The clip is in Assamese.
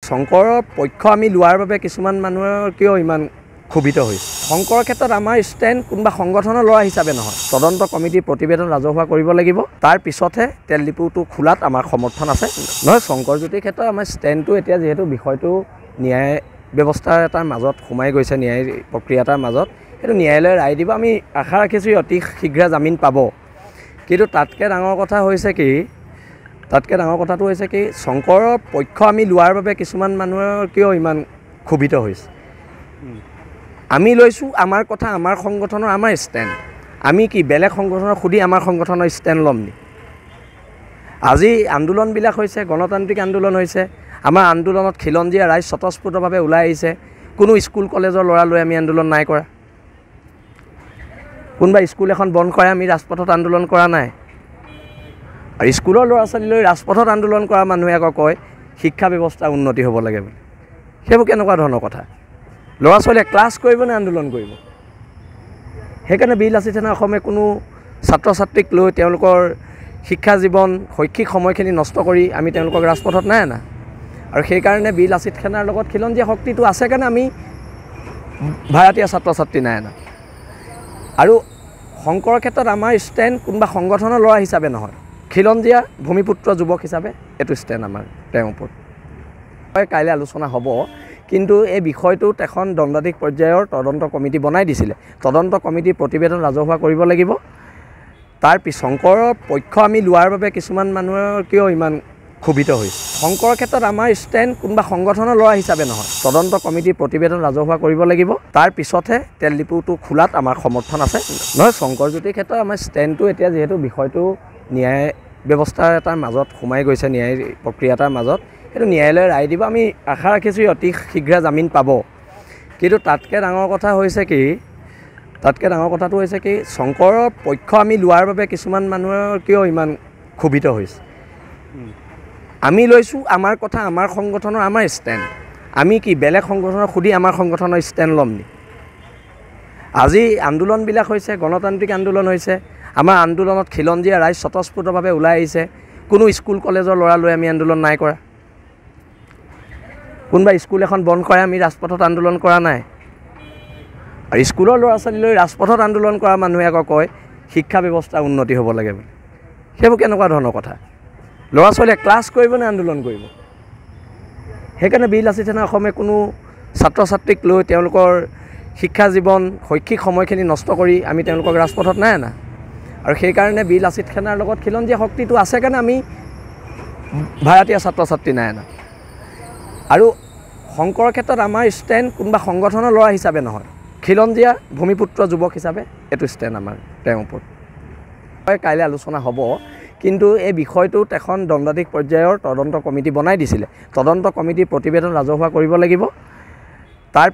শংকৰৰ পক্ষ আমি লোৱাৰ বাবে কিছুমান মানুহৰ কিয় ইমান ক্ষোভিত হৈছে। শংকৰৰ ক্ষেত্ৰত আমাৰ ষ্টেণ্ড কোনোবা সংগঠনৰ ল'ৰা হিচাপে নহয়, তদন্ত কমিটিৰ প্ৰতিবেদন ৰাজহুৱা কৰিব লাগিব। তাৰ পিছতহে তেল ডিপুটো খোলাত আমাৰ সমৰ্থন আছে। নহয়, শংকৰজ্যোতিৰ ক্ষেত্ৰত আমাৰ ষ্টেণ্ডটো এতিয়া যিহেতু বিষয়টো ন্যায় ব্যৱস্থাৰ এটাৰ মাজত সোমাই গৈছে, ন্যায় প্ৰক্ৰিয়া এটাৰ মাজত, সেইটো ন্যায়ালয়ে ৰায় দিব। আমি আশা ৰাখিছোঁ অতি শীঘ্ৰে জামিন পাব। কিন্তু তাতকৈ ডাঙৰ কথা হৈছে কি, কথাটো হৈছে কি, শংকৰৰ পক্ষ আমি লোৱাৰ বাবে কিছুমান মানুহৰ কিয় ইমান ক্ষোভিত হৈছে। আমি লৈছোঁ আমাৰ কথা, আমাৰ সংগঠনৰ আমাৰ ষ্টেণ্ড। আমি কি বেলেগ সংগঠনক সুধি আমাৰ সংগঠনৰ ষ্টেণ্ড ল'ম নি? আজি আন্দোলনবিলাক হৈছে, গণতান্ত্ৰিক আন্দোলন হৈছে। আমাৰ আন্দোলনত খিলঞ্জীয়া ৰাইজ স্বতঃস্ফূৰ্তভাৱে ওলাই আহিছে। কোনো স্কুল কলেজৰ ল'ৰা লৈ আমি আন্দোলন নাই কৰা। কোনোবা স্কুল এখন বন্ধ কৰে আমি ৰাজপথত আন্দোলন কৰা নাই। আৰু স্কুলৰ ল'ৰা ছোৱালী লৈ ৰাজপথত আন্দোলন কৰা মানুহে আকৌ কয় শিক্ষা ব্যৱস্থা উন্নতি হ'ব লাগে বুলি। সেইবোৰ কেনেকুৱা ধৰণৰ কথা? ল'ৰা ছোৱালীয়ে ক্লাছ কৰিব নে আন্দোলন কৰিব? সেইকাৰণে বীৰ লাচিত সেনা অসমে কোনো ছাত্ৰ ছাত্ৰীক লৈ তেওঁলোকৰ শিক্ষা জীৱন, শৈক্ষিক সময়খিনি নষ্ট কৰি আমি তেওঁলোকক ৰাজপথত নাই অনা। আৰু সেইকাৰণে বীৰ লাচিত সেনাৰ লগত খিলঞ্জীয়া শক্তিটো আছে কাৰণে আমি ভাৰতীয় ছাত্ৰ ছাত্ৰী নাই অনা। আৰু শংকৰৰ ক্ষেত্ৰত আমাৰ ষ্টেণ্ড কোনোবা সংগঠনৰ ল'ৰা হিচাপে নহয়, খিলঞ্জীয়া ভূমিপুত্ৰ যুৱক হিচাপে এইটো ষ্টেণ্ড আমাৰ তেওঁৰ ওপৰত। কাইলৈ আলোচনা হ'ব, কিন্তু এই বিষয়টোত এখন দণ্ডাধীশ পৰ্যায়ৰ তদন্ত কমিটি বনাই দিছিলে। তদন্ত কমিটিৰ প্ৰতিবেদন ৰাজহুৱা কৰিব লাগিব। তাৰ শংকৰৰ পক্ষ আমি লোৱাৰ বাবে কিছুমান মানুহৰ কিয় ইমান ক্ষোভিত হৈছে। শংকৰৰ ক্ষেত্ৰত আমাৰ ষ্টেণ্ড কোনোবা সংগঠনৰ ল'ৰা হিচাপে নহয়, তদন্ত কমিটিৰ প্ৰতিবেদন ৰাজহুৱা কৰিব লাগিব। তাৰ পিছতহে তেল ডিপুটো খোলাত আমাৰ সমৰ্থন আছে। নহয়, শংকৰজ্যোতিৰ ক্ষেত্ৰত আমাৰ ষ্টেণ্ডটো এতিয়া যিহেতু বিষয়টো ন্যায় ব্যৱস্থাৰ এটাৰ মাজত সোমাই গৈছে, ন্যায় প্ৰক্ৰিয়া এটাৰ মাজত, সেইটো ন্যায়ালয়ে ৰায় দিব। আমি আশা ৰাখিছোঁ অতি শীঘ্ৰে জামিন পাব। কিন্তু তাতকৈ ডাঙৰ কথা হৈছে কি, কথাটো হৈছে কি, শংকৰৰ পক্ষ আমি লোৱাৰ বাবে কিছুমান মানুহৰ কিয় ইমান ক্ষোভিত হৈছে। আমি লৈছোঁ আমাৰ কথা, আমাৰ সংগঠনৰ আমাৰ ষ্টেণ্ড। আমি কি বেলেগ সংগঠনক সুধি আমাৰ সংগঠনৰ ষ্টেণ্ড ল'ম নি? আজি আন্দোলনবিলাক হৈছে, গণতান্ত্ৰিক আন্দোলন হৈছে। আমাৰ আন্দোলনত খিলঞ্জীয়া ৰাইজ স্বতঃস্ফূৰ্তভাৱে ওলাই আহিছে। কোনো স্কুল কলেজৰ ল'ৰা লৈ আমি আন্দোলন নাই কৰা। কোনোবা স্কুল এখন বন্ধ কৰে আমি ৰাজপথত আন্দোলন কৰা নাই। আৰু স্কুলৰ ল'ৰা ছোৱালী লৈ ৰাজপথত আন্দোলন কৰা মানুহে আকৌ কয় শিক্ষা ব্যৱস্থা উন্নতি হ'ব লাগে বুলি। সেইবোৰ কেনেকুৱা ধৰণৰ কথা? ল'ৰা ছোৱালীয়ে ক্লাছ কৰিব নে আন্দোলন কৰিব? সেইকাৰণে বীৰ লাচিত সেনা অসমে কোনো ছাত্ৰ ছাত্ৰীক লৈ তেওঁলোকৰ শিক্ষা জীৱন, শৈক্ষিক সময়খিনি নষ্ট কৰি আমি তেওঁলোকক ৰাজপথত নাই অনা। আৰু সেইকাৰণে বীৰ লাচিত সেনাৰ লগত খিলঞ্জীয়া শক্তিটো আছে কাৰণে আমি ভাৰতীয় ছাত্ৰ ছাত্ৰী নাই অনা। আৰু শংকৰৰ ক্ষেত্ৰত আমাৰ ষ্টেণ্ড কোনোবা সংগঠনৰ ল'ৰা হিচাপে নহয়, খিলঞ্জীয়া ভূমিপুত্ৰ যুৱক হিচাপে এইটো ষ্টেণ্ড আমাৰ তেওঁৰ ওপৰত। কাইলৈ আলোচনা হ'ব, কিন্তু এই বিষয়টোত এখন দণ্ডাধীশ পৰ্যায়ৰ তদন্ত কমিটি বনাই দিছিলে। তদন্ত কমিটিৰ প্ৰতিবেদন ৰাজহুৱা কৰিব লাগিব। তাৰ